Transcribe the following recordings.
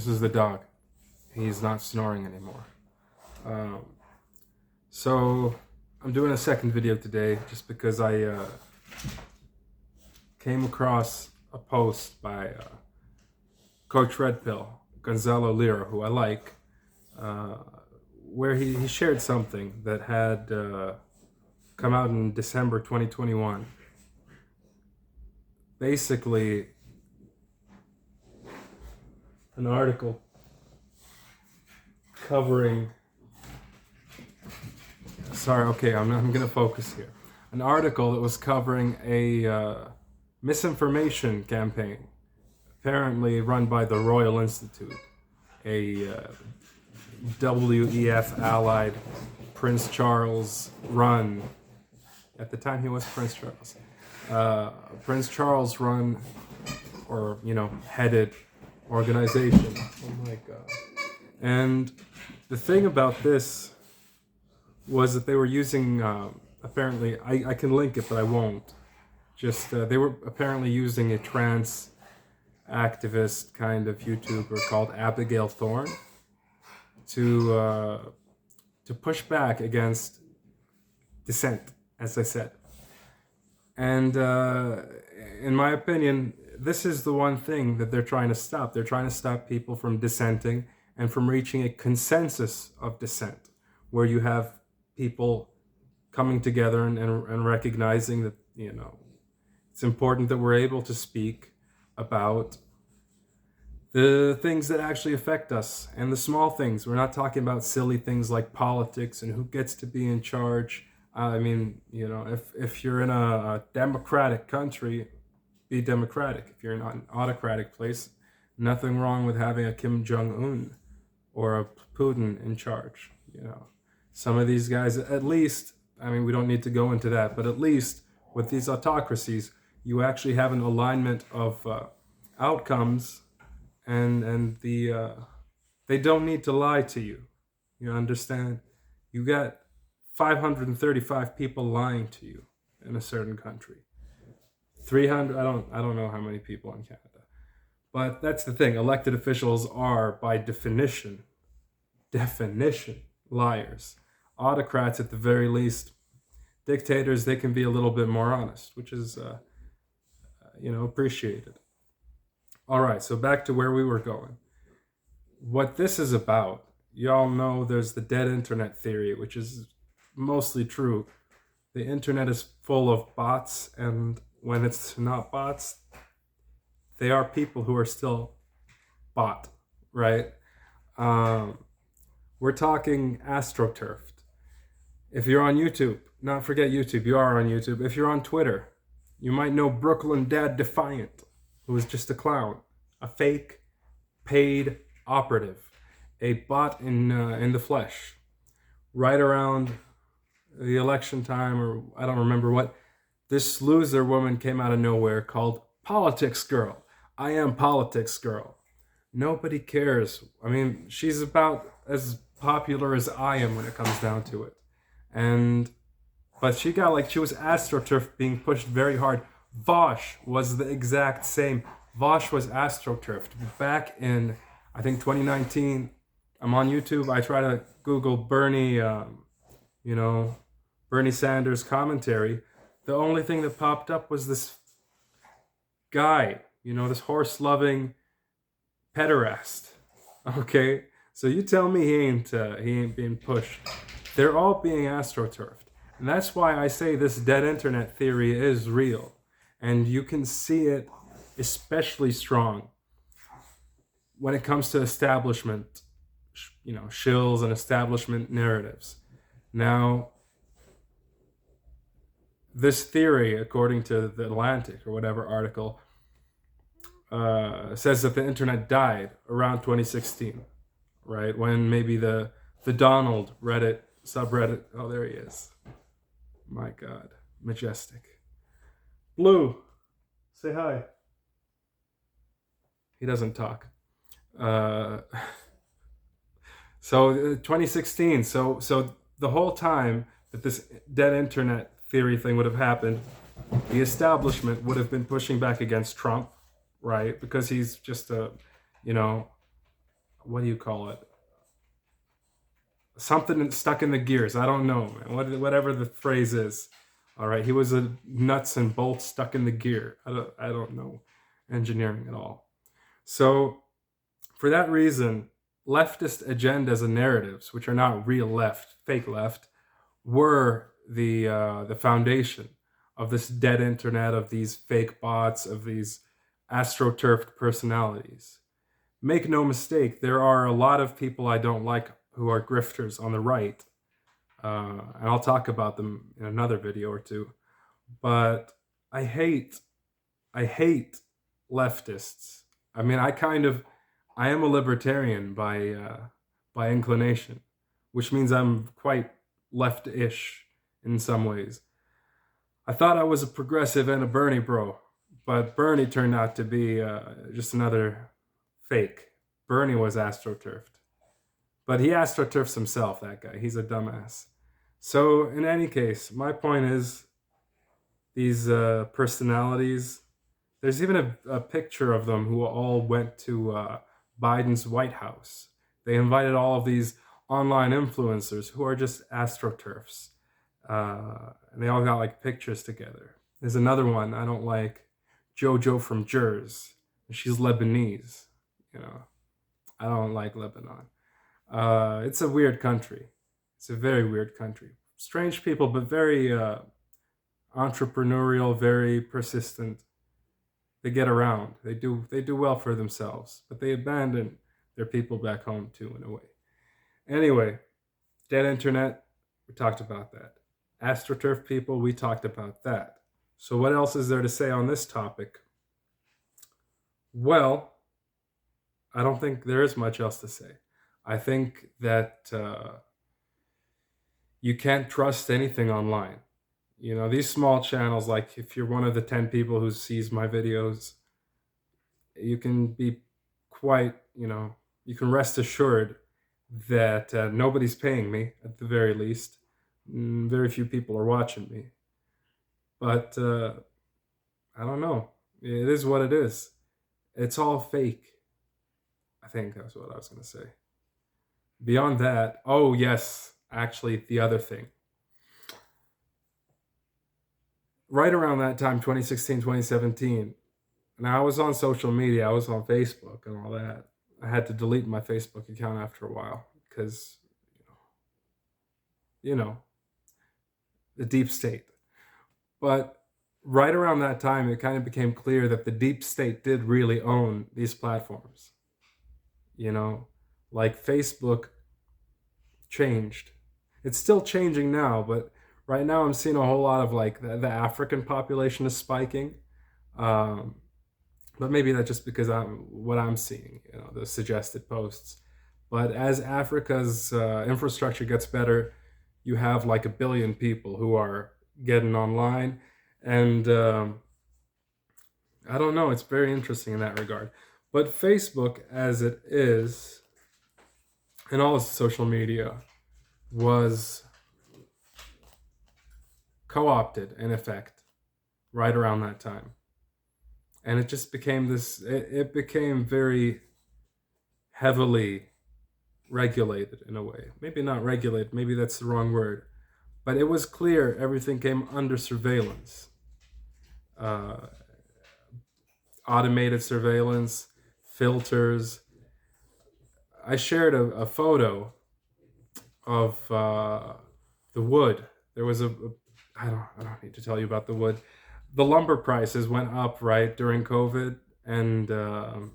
This is the dog. He's not snoring anymore. Um, so I'm doing a second video today just because I came across a post by Coach Red Pill, Gonzalo Lira, who I like, uh, where he shared something that had come out in December 2021. Basically, an article covering. Sorry, okay, I'm gonna focus here. An article that was covering a misinformation campaign, apparently run by the Royal Institute, a WEF allied Prince Charles run. At the time, he was Prince Charles. Prince Charles run, or headed organization. Oh my god! And the thing about this was that they were using, apparently, I can link it, but I won't. Just they were apparently using a trans activist kind of YouTuber called Abigail Thorne to push back against dissent, as I said. And in my opinion, this is the one thing that they're trying to stop. They're trying to stop people from dissenting and from reaching a consensus of dissent, where you have people coming together and recognizing that, it's important that we're able to speak about the things that actually affect us and the small things. We're not talking about silly things like politics and who gets to be in charge. I mean, if you're in a democratic country, be democratic. If you're in an autocratic place, nothing wrong with having a Kim Jong-un or a Putin in charge. Some of these guys, at least, I mean, we don't need to go into that, but at least with these autocracies, you actually have an alignment of outcomes, and they don't need to lie to you. You understand? You got 535 people lying to you in a certain country. 300, I don't know how many people in Canada. But that's the thing. Elected officials are, by definition, liars. Autocrats, at the very least, dictators, they can be a little bit more honest, which is, appreciated. All right, so back to where we were going. What this is about, y'all know there's the dead internet theory, which is mostly true. The internet is full of bots, and when it's not bots, they are people who are still bot, right? We're talking Astroturfed. If you're on YouTube, not forget YouTube, you are on YouTube. If you're on Twitter, you might know Brooklyn Dad Defiant, who is just a clown, a fake, paid operative, a bot in the flesh. Right around the election time, or I don't remember what, this loser woman came out of nowhere called Politics Girl. I am Politics Girl. Nobody cares. I mean, she's about as popular as I am when it comes down to it. But she was AstroTurf being pushed very hard. Vosh was the exact same. Vosh was AstroTurfed back in, I think, 2019. I'm on YouTube. I try to Google Bernie, Bernie Sanders commentary. The only thing that popped up was this guy, this horse-loving pederast. Okay, so you tell me he ain't being pushed. They're all being astroturfed, and that's why I say this dead internet theory is real, and you can see it especially strong when it comes to establishment, shills and establishment narratives. Now, this theory, according to the Atlantic or whatever article, says that the internet died around 2016, right? When maybe the Donald Reddit subreddit, oh, there he is. My God, majestic. Blue, say hi. He doesn't talk. So 2016, so the whole time that this dead internet theory thing would have happened, the establishment would have been pushing back against Trump, right? Because he's just a what do you call it? Something stuck in the gears. I don't know, man. Whatever the phrase is. All right, he was a nuts and bolts stuck in the gear. I don't know engineering at all. So for that reason, leftist agendas and narratives, which are not real left, fake left, were the foundation of this dead internet, of these fake bots, of these astroturfed personalities. Make no mistake, there are a lot of people I don't like who are grifters on the right, and I'll talk about them in another video or two. But I hate, I hate leftists. I mean, I am a libertarian by inclination, which means I'm quite left-ish in some ways. I thought I was a progressive and a Bernie bro, but Bernie turned out to be just another fake. Bernie was astroturfed. But he astroturfs himself, that guy. He's a dumbass. So, in any case, my point is these personalities, there's even a picture of them who all went to Biden's White House. They invited all of these online influencers who are just astroturfs. And they all got like pictures together. There's another one I don't like, JoJo from Jers. She's Lebanese. You know, I don't like Lebanon. It's a weird country. It's a very weird country. Strange people, but very entrepreneurial, very persistent. They get around. They do well for themselves, but they abandon their people back home too, in a way. Anyway, dead internet. We talked about that. AstroTurf people. We talked about that. So what else is there to say on this topic? Well, I don't think there is much else to say. I think that you can't trust anything online. You know, these small channels, like if you're one of the 10 people who sees my videos, you can be quite, you can rest assured that nobody's paying me, at the very least. Very few people are watching me. But I don't know. It is what it is. It's all fake. I think that's what I was going to say. Beyond that, oh yes, actually the other thing. Right around that time, 2016, 2017, and I was on social media, I was on Facebook and all that. I had to delete my Facebook account after a while because, the deep state. But right around that time, it kind of became clear that the deep state did really own these platforms. Like Facebook changed. It's still changing now, but right now I'm seeing a whole lot of like the African population is spiking. But maybe that's just because what I'm seeing, the suggested posts. But as Africa's infrastructure gets better, you have like 1 billion people who are getting online. And I don't know, it's very interesting in that regard. But Facebook, as it is, and all of social media, was co-opted, in effect, right around that time. And it just became it became very heavily regulated in a way. Maybe not regulated, maybe that's the wrong word. But it was clear everything came under surveillance. Automated surveillance, filters. I shared a photo of the wood. There was I don't need to tell you about the wood. The lumber prices went up right during COVID, and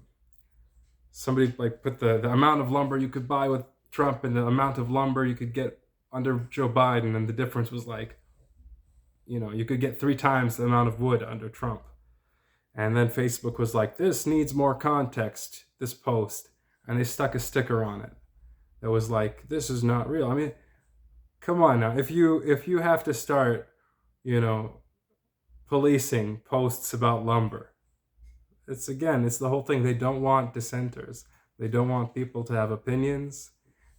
somebody like put the amount of lumber you could buy with Trump and the amount of lumber you could get under Joe Biden, and the difference was like, you could get 3 times the amount of wood under Trump. And then Facebook was like, this needs more context, this post, and they stuck a sticker on it that was like, this is not real. I mean, come on now. If you have to start, policing posts about lumber, it's the whole thing. They don't want dissenters. They don't want people to have opinions.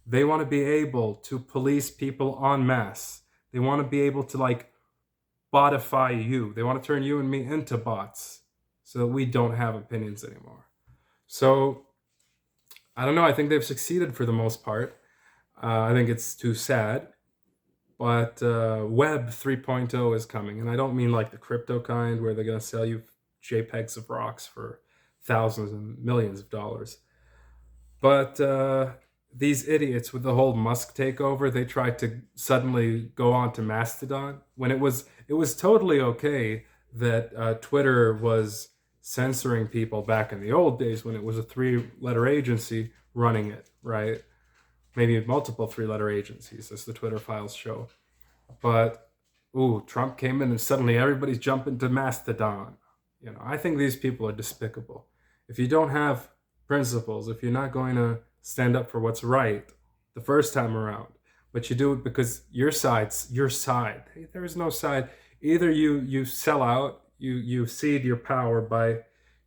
They want to be able to police people en masse. They want to be able to like botify you. They want to turn you and me into bots so that we don't have opinions anymore. So I don't know. I think they've succeeded for the most part. I think it's too sad. But Web 3.0 is coming. And I don't mean like the crypto kind where they're going to sell you JPEGs of rocks for thousands and millions of dollars. But these idiots with the whole Musk takeover, they tried to suddenly go on to Mastodon when it was totally okay that Twitter was censoring people back in the old days when it was a three-letter agency running it, right? Maybe multiple three-letter agencies, as the Twitter files show. But ooh, Trump came in and suddenly everybody's jumping to Mastodon. I think these people are despicable. If you don't have principles, if you're not going to stand up for what's right the first time around, but you do it because your side's your side. Hey, there is no side. Either you sell out, you cede your power by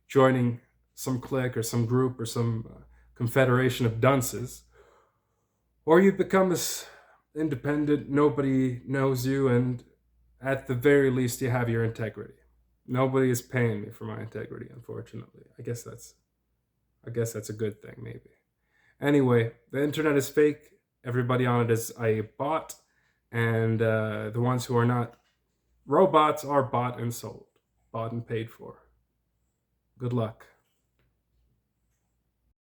joining some clique or some group or some confederation of dunces, or you become this independent, nobody knows you, and at the very least you have your integrity. Nobody is paying me for my integrity, unfortunately. I guess that's a good thing, maybe. Anyway, the internet is fake. Everybody on it is a bot, and the ones who are not robots are bought and sold, bought and paid for. Good luck.